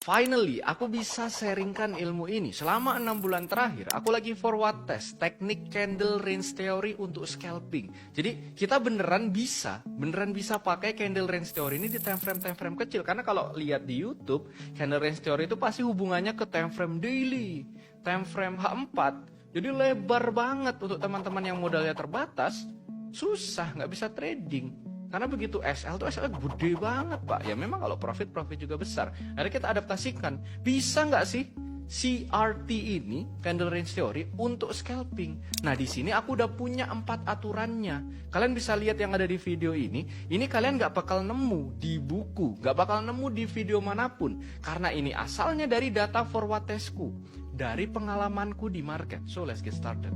Finally, aku bisa sharingkan ilmu ini. Selama 6 bulan terakhir, aku lagi forward test teknik candle range theory untuk scalping. Jadi kita beneran bisa pakai candle range theory ini di time frame kecil. Karena kalau lihat di YouTube, candle range theory itu pasti hubungannya ke time frame daily, time frame H4. Jadi lebar banget untuk teman-teman yang modalnya terbatas, susah, nggak bisa trading. Karena begitu SL tuh SL gede banget Pak. Ya memang kalau profit juga besar. Akhirnya kita adaptasikan. Bisa nggak sih CRT ini, candle range theory, untuk scalping? Nah di sini aku udah punya 4 aturannya. Kalian bisa lihat yang ada di video ini. Ini kalian nggak bakal nemu di buku, nggak bakal nemu di video manapun. Karena ini asalnya dari data forward testku, dari pengalamanku di market. So let's get started.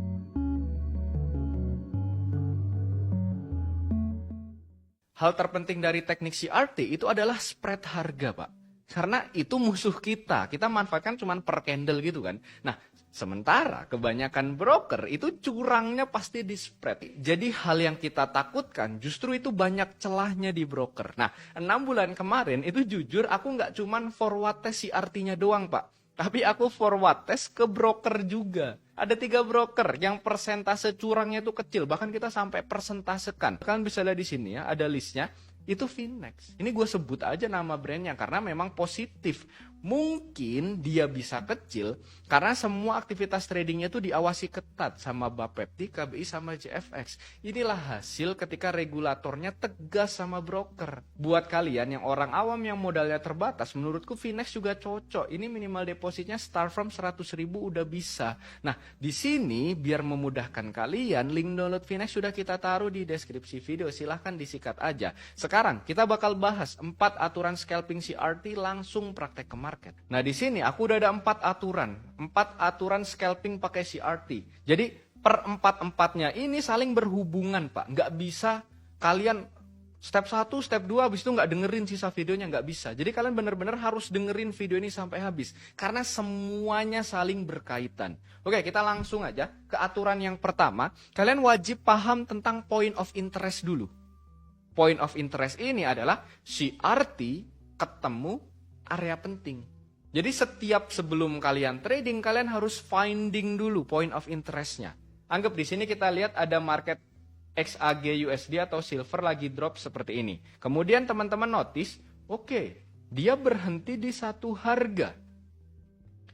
Hal terpenting dari teknik CRT itu adalah spread harga, Pak. Karena itu musuh kita. Kita manfaatkan cuma per candle gitu kan. Nah, sementara kebanyakan broker itu curangnya pasti di spread. Jadi hal yang kita takutkan justru itu banyak celahnya di broker. Nah, 6 bulan kemarin itu jujur aku nggak cuma forward test CRT-nya doang, Pak. Tapi aku forward test ke broker juga. Ada 3 broker yang persentase curangnya itu kecil. Bahkan kita sampai persentasekan. Kalian bisa lihat di sini ya, ada listnya. Itu Finex. Ini gue sebut aja nama brandnya karena memang positif. Mungkin dia bisa kecil karena semua aktivitas tradingnya itu diawasi ketat sama Bapepti, KBI, sama JFX. Inilah hasil ketika regulatornya tegas sama broker. Buat kalian yang orang awam yang modalnya terbatas, menurutku Finex juga cocok. Ini minimal depositnya start from 100.000 udah bisa. Nah, di sini biar memudahkan kalian, link download Finex sudah kita taruh di deskripsi video. Silahkan disikat aja. Sekarang kita bakal bahas 4 aturan scalping CRT langsung praktek ke market. Nah di sini aku udah ada 4 aturan. 4 aturan scalping pakai CRT. Jadi per 4-4-nya ini saling berhubungan Pak. Nggak bisa kalian step 1, step 2 habis itu nggak dengerin sisa videonya, nggak bisa. Jadi kalian benar-benar harus dengerin video ini sampai habis. Karena semuanya saling berkaitan. Oke, kita langsung aja ke aturan yang pertama. Kalian wajib paham tentang point of interest dulu. Point of interest ini adalah CRT ketemu area penting. Jadi setiap sebelum kalian trading, kalian harus finding dulu point of interest-nya. Anggap di sini kita lihat ada market XAG USD atau silver lagi drop seperti ini. Kemudian teman-teman notice, oke, dia berhenti di satu harga.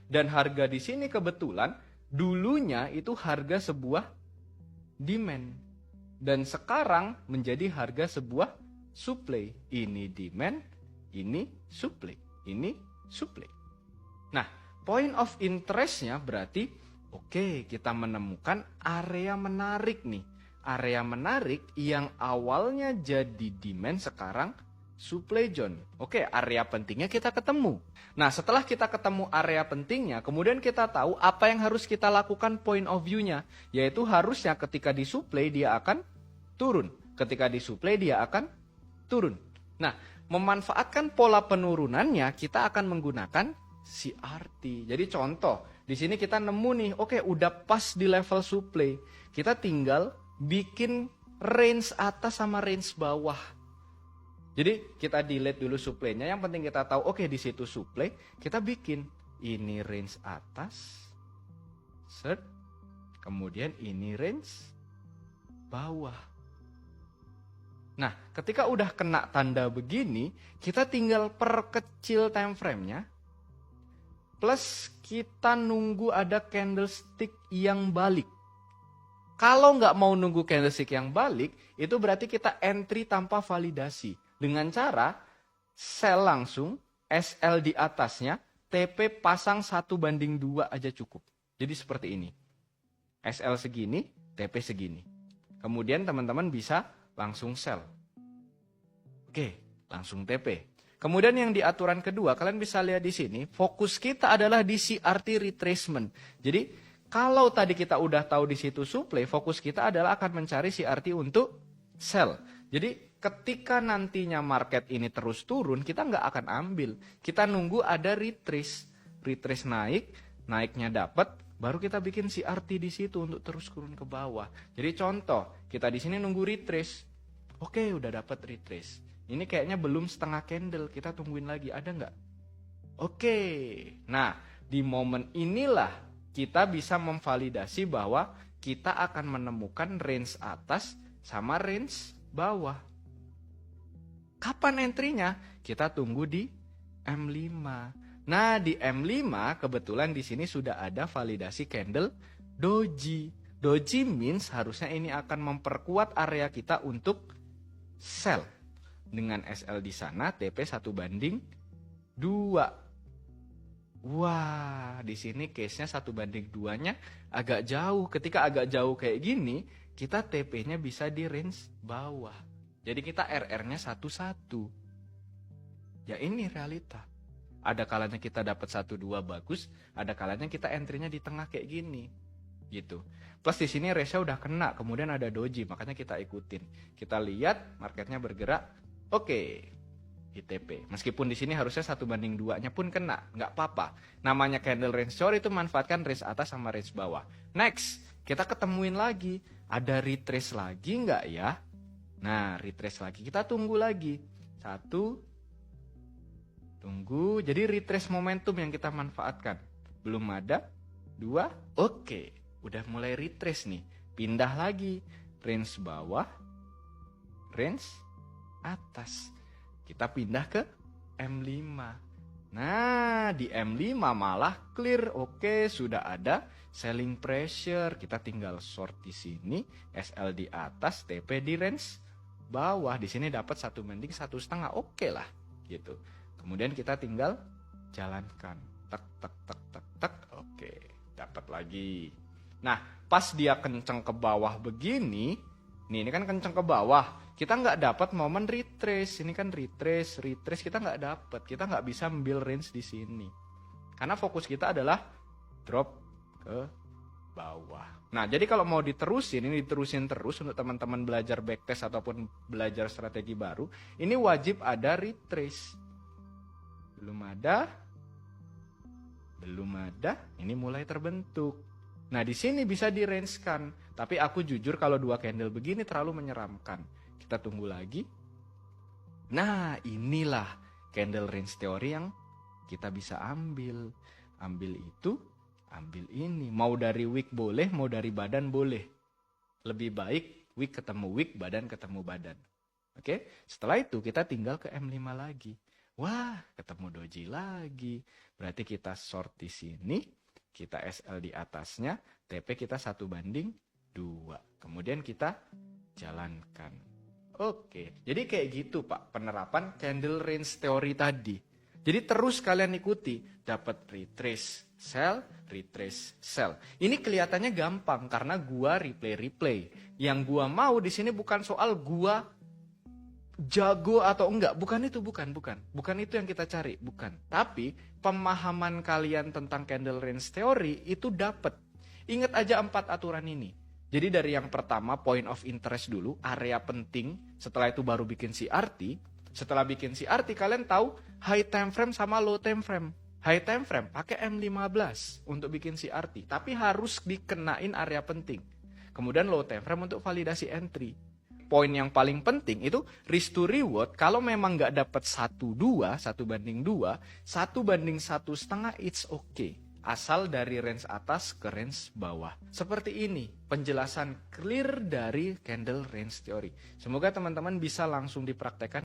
Dan harga di sini kebetulan dulunya itu harga sebuah demand. Dan sekarang menjadi harga sebuah supply. Ini demand, ini supply. Ini supply. Nah, point of interest-nya berarti, oke, kita menemukan area menarik nih. Area menarik yang awalnya jadi demand sekarang supply zone. Oke, area pentingnya kita ketemu. Nah, setelah kita ketemu area pentingnya, kemudian kita tahu apa yang harus kita lakukan point of view-nya. Yaitu harusnya ketika disuplai dia akan turun. Ketika disuplai dia akan turun. Nah, memanfaatkan pola penurunannya kita akan menggunakan CRT. Jadi contoh, di sini kita nemu nih, oke, udah pas di level supply. Kita tinggal bikin range atas sama range bawah. Jadi kita delete dulu supply-nya. Yang penting kita tahu, oke, di situ supply, kita bikin ini range atas, set, kemudian ini range bawah. Nah, ketika udah kena tanda begini, kita tinggal perkecil time frame-nya. Plus kita nunggu ada candlestick yang balik. Kalau nggak mau nunggu candlestick yang balik, itu berarti kita entry tanpa validasi. Dengan cara sell langsung, SL di atasnya, TP pasang 1:2 aja cukup. Jadi seperti ini. SL segini, TP segini. Kemudian teman-teman bisa langsung sell. Oke, langsung TP. Kemudian yang di aturan kedua, kalian bisa lihat di sini, fokus kita adalah di CRT retracement. Jadi, kalau tadi kita udah tahu di situ supply, fokus kita adalah akan mencari CRT untuk sell. Jadi, ketika nantinya market ini terus turun, kita nggak akan ambil. Kita nunggu ada retrace. Retrace naik, naiknya dapat, baru kita bikin CRT di situ untuk terus turun ke bawah. Jadi contoh, kita di sini nunggu retrace. Oke, udah dapat retrace. Ini kayaknya belum setengah candle, kita tungguin lagi, ada nggak? Oke, nah di momen inilah kita bisa memvalidasi bahwa kita akan menemukan range atas sama range bawah. Kapan entry-nya? Kita tunggu di M5. Nah, di M5 kebetulan di sini sudah ada validasi candle doji. Doji means harusnya ini akan memperkuat area kita untuk sell. Dengan SL di sana, TP 1/2. Wah, di sini case-nya 1/2-nya agak jauh. Ketika agak jauh kayak gini, kita TP-nya bisa di range bawah. Jadi kita RR-nya 1-1. Ya ini realita. Ada kalanya kita dapat 1-2 bagus, ada kalanya kita entry-nya di tengah kayak gini. Gitu. Plus di sini ratio udah kena, kemudian ada doji, makanya kita ikutin. Kita lihat marketnya bergerak. Oke. ITP. Meskipun di sini harusnya 1/2-nya pun kena, nggak apa-apa. Namanya candle range teori itu manfaatkan range atas sama range bawah. Next, kita ketemuin lagi. Ada retrace lagi nggak ya? Nah, retrace lagi. Kita tunggu lagi. 1, tunggu. Jadi retrace momentum yang kita manfaatkan. Belum ada. 2, oke. Udah mulai retrace nih. Pindah lagi. Range bawah, range atas. Kita pindah ke M5. Nah, di M5 malah clear. Oke, sudah ada selling pressure. Kita tinggal short di sini, SL di atas, TP di range bawah. Di sini dapat 1/1,5. Oke lah, gitu. Kemudian kita tinggal jalankan. Tek tek tek tek tek. Oke, dapat lagi. Nah, pas dia kenceng ke bawah begini, nih ini kan kenceng ke bawah. Kita nggak dapat momen retrace. Ini kan retrace kita nggak dapat. Kita nggak bisa ambil range di sini. Karena fokus kita adalah drop ke bawah. Nah, jadi kalau mau diterusin, ini diterusin terus untuk teman-teman belajar backtest ataupun belajar strategi baru, ini wajib ada retrace. Belum ada. Ini mulai terbentuk. Nah, di sini bisa di-range-kan. Tapi aku jujur kalau 2 candle begini terlalu menyeramkan. Kita tunggu lagi. Nah, inilah candle range teori yang kita bisa ambil. Ambil itu, ambil ini. Mau dari wick boleh, mau dari badan boleh. Lebih baik wick ketemu wick, badan ketemu badan. Oke, setelah itu kita tinggal ke M5 lagi. Wah, ketemu doji lagi. Berarti kita short di sini, kita SL di atasnya, TP kita 1/2. Kemudian kita jalankan. Oke, jadi kayak gitu Pak penerapan candle range teori tadi. Jadi terus kalian ikuti, dapat retrace sell, retrace sell. Ini kelihatannya gampang karena gua replay. Yang gua mau di sini bukan soal gua jago atau enggak, bukan itu, bukan itu yang kita cari, bukan. Tapi pemahaman kalian tentang candle range teori itu dapat. Ingat aja 4 aturan ini. Jadi dari yang pertama point of interest dulu, area penting, setelah itu baru bikin CRT. Setelah bikin CRT kalian tahu high time frame sama low time frame. High time frame pakai M15 untuk bikin CRT, tapi harus dikenain area penting. Kemudian low time frame untuk validasi entry. Poin yang paling penting itu risk to reward. Kalau memang nggak dapat 1/2, 1/2, 1/1,5 it's okay. Asal dari range atas ke range bawah. Seperti ini penjelasan clear dari candle range theory. Semoga teman-teman bisa langsung dipraktekkan.